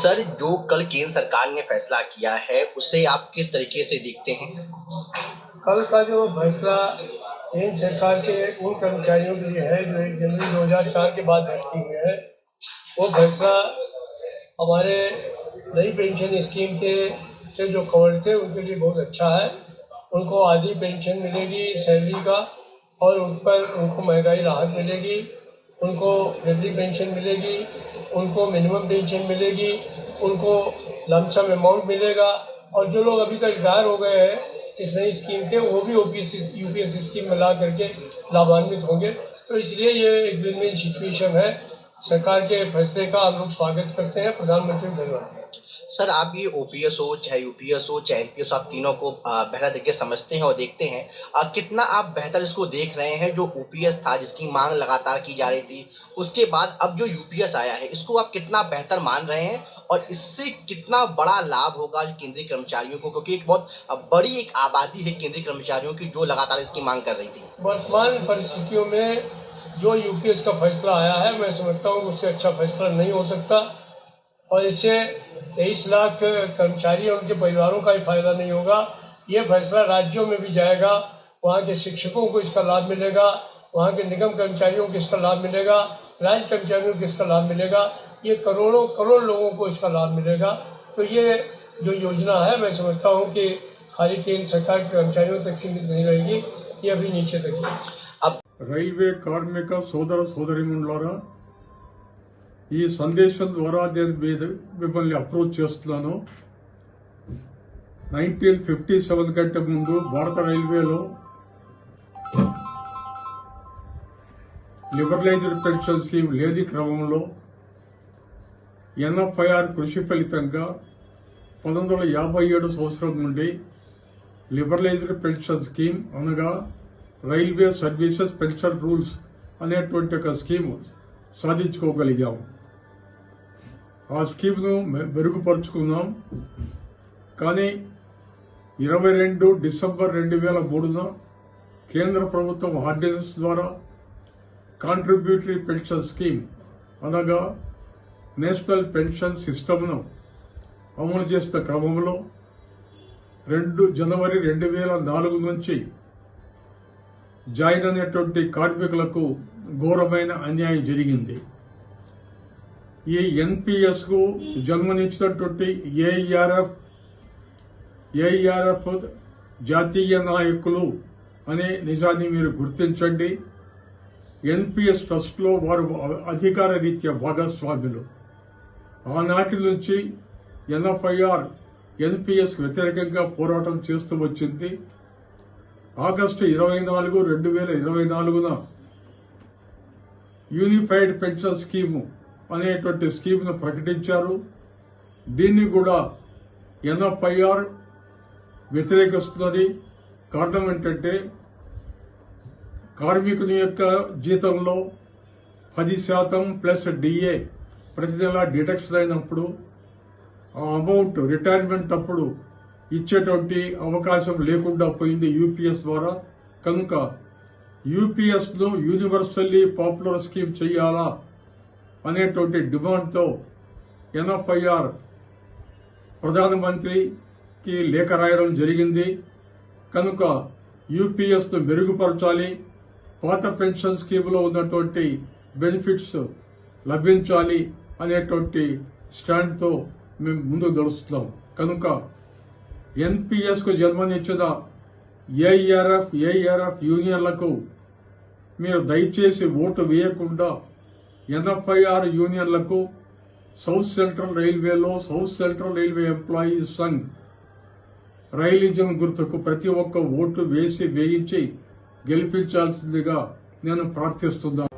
Sir, जो कल केंद्र सरकार ने फैसला किया है, उसे आप किस तरीके से देखते हैं? कल का जो फैसला केंद्र सरकार के उन कर्मचारियों के लिए है जो 1 जनवरी 2004 के बाद भर्ती हुए हैं, वो फैसला हमारे नई पेंशन स्कीम के से जो कवर थे उनके लिए बहुत अच्छा है। उनको आधी पेंशन मिलेगी सैलरी का, और उन पर उनको महंगाई राहत मिलेगी, उनको वृद्धि पेंशन मिलेगी, उनको मिनिमम पेंशन मिलेगी, उनको लमसम अमाउंट मिलेगा। और जो लोग अभी तक रिटायर हो गए हैं इस नई स्कीम के, वो भी यूपीएस स्कीम में ला करके लाभान्वित होंगे। तो इसलिए ये एक विन विन सिचुएशन है। सरकार के फैसले का हम लोग स्वागत करते हैं। प्रधानमंत्री को धन्यवाद। सर, आप ये ओपीएस हो, चाहे यूपीएस हो, चाहे एनपीएस हो, आप तीनों को बेहतर तरीके से समझते हैं और देखते हैं। कितना आप बेहतर इसको देख रहे हैं? जो ओपीएस था, जिसकी मांग लगातार की जा रही थी, उसके बाद अब जो यूपीएस आया है, इसको आप कितना बेहतर मान रहे हैं? और इससे कितना बड़ा लाभ होगा केंद्रीय कर्मचारियों को? क्योंकि एक बहुत बड़ी एक आबादी है केंद्रीय कर्मचारियों की जो लगातार इसकी मांग कर रही थी। वर्तमान परिस्थितियों में जो यूपीएस का फैसला आया है, मैं समझता हूँ उससे अच्छा फैसला नहीं हो सकता। और इससे 23 लाख कर्मचारी और उनके परिवारों का ही फायदा नहीं होगा। ये फैसला राज्यों में भी जाएगा, वहाँ के शिक्षकों को इसका लाभ मिलेगा, वहाँ के निगम कर्मचारियों को इसका लाभ मिलेगा, राज्य कर्मचारियों को इसका लाभ मिलेगा। ये करोड़ों करोड़ लोगों को इसका लाभ मिलेगा। तो ये जो योजना है, मैं समझता हूँ कि खाली केंद्र सरकार के कर्मचारियों तक सीमित नहीं रहेगी, ये अभी नीचे तक है। अब రైల్వే కార్మిక సోదర సోదరీమణులారా, ఈ సందేశం ద్వారా నేను మిమ్మల్ని అప్రోచ్ చేస్తున్నాను. 1957 కంటే ముందు భారత రైల్వేలో లిబరలైజ్డ్ పెన్షన్ స్కీమ్ లేని క్రమంలో ఎన్ఎఫ్ఐఆర్ కృషి ఫలితంగా 1957 సంవత్సరం నుండి లిబరలైజ్డ్ పెన్షన్ స్కీమ్ అనగా రైల్వే సర్వీసెస్ పెన్షన్ రూల్స్ అనేటువంటి ఒక స్కీమ్ సాధించుకోగలిగాం. ఆ స్కీమ్ను మెరుగుపరుచుకున్నాం. కానీ 22 డిసెంబర్ 2003న కేంద్ర ప్రభుత్వం ఆర్డినెన్స్ ద్వారా కాంట్రిబ్యూటరీ పెన్షన్ స్కీమ్ అనగా నేషనల్ పెన్షన్ సిస్టమ్ను అమలు చేసిన క్రమంలో 2 జనవరి 2004 నుంచి జాయిన్ అనేటువంటి కార్మికులకు ఘోరమైన అన్యాయం జరిగింది. ఈ ఎన్పీఎస్ కు జన్మనిచ్చినటువంటి ఏఈఆర్ఎఫ్ జాతీయ నాయకులు అనే నిజాన్ని మీరు గుర్తించండి. ఎన్పీఎస్ ట్రస్ట్ లో వారు అధికార రీత్యా భాగస్వాములు. ఆనాటి నుంచి ఎన్ఎఫ్ఐఆర్ ఎన్పీఎస్ వ్యతిరేకంగా పోరాటం చేస్తూ వచ్చింది. ఆగస్టు 24, 2024న యూనిఫైడ్ పెన్షన్ స్కీమ్ అనేటువంటి స్కీమ్ను ప్రకటించారు. దీన్ని కూడా ఎన్ఎఫ్ఐఆర్ వ్యతిరేకిస్తున్నది. కారణం ఏంటంటే కార్మికుని యొక్క జీతంలో 10% ప్లస్ డిఏ ప్రతి నెల డిడక్షన్ అయినప్పుడు ఆ అమౌంట్ రిటైర్మెంట్ అప్పుడు ఇచ్చేటువంటి అవకాశం లేకుండా పోయింది యూపీఎస్ ద్వారా. కనుక యూపీఎస్ ను యూనివర్సల్లీ పాపులర్ స్కీమ్ చేయాలా అనేటువంటి డిమాండ్తో ఎన్ఎఫ్ఐఆర్ ప్రధానమంత్రికి లేఖ రాయడం జరిగింది. కనుక యూపీఎస్ ను మెరుగుపరచాలి, పాత పెన్షన్ స్కీమ్లో ఉన్నటువంటి బెనిఫిట్స్ లభించాలి అనేటువంటి స్టాండ్తో మేము ముందుకు నడుస్తున్నాం. కనుక ఎన్పీఎస్ కు జన్మనిచ్చిన ఏఈఆర్ఎఫ్ యూనియన్లకు మీరు దయచేసి ఓటు వేయకుండా ఎన్ఎఫ్ఐఆర్ యూనియన్లకు సౌత్ సెంట్రల్ రైల్వేలో south central railway employees Sangh రైలిజం గుర్తుకు ప్రతి ఒక్క ఓటు వేయించి గెలిపించాల్సిందిగా నేను ప్రార్థిస్తున్నాను.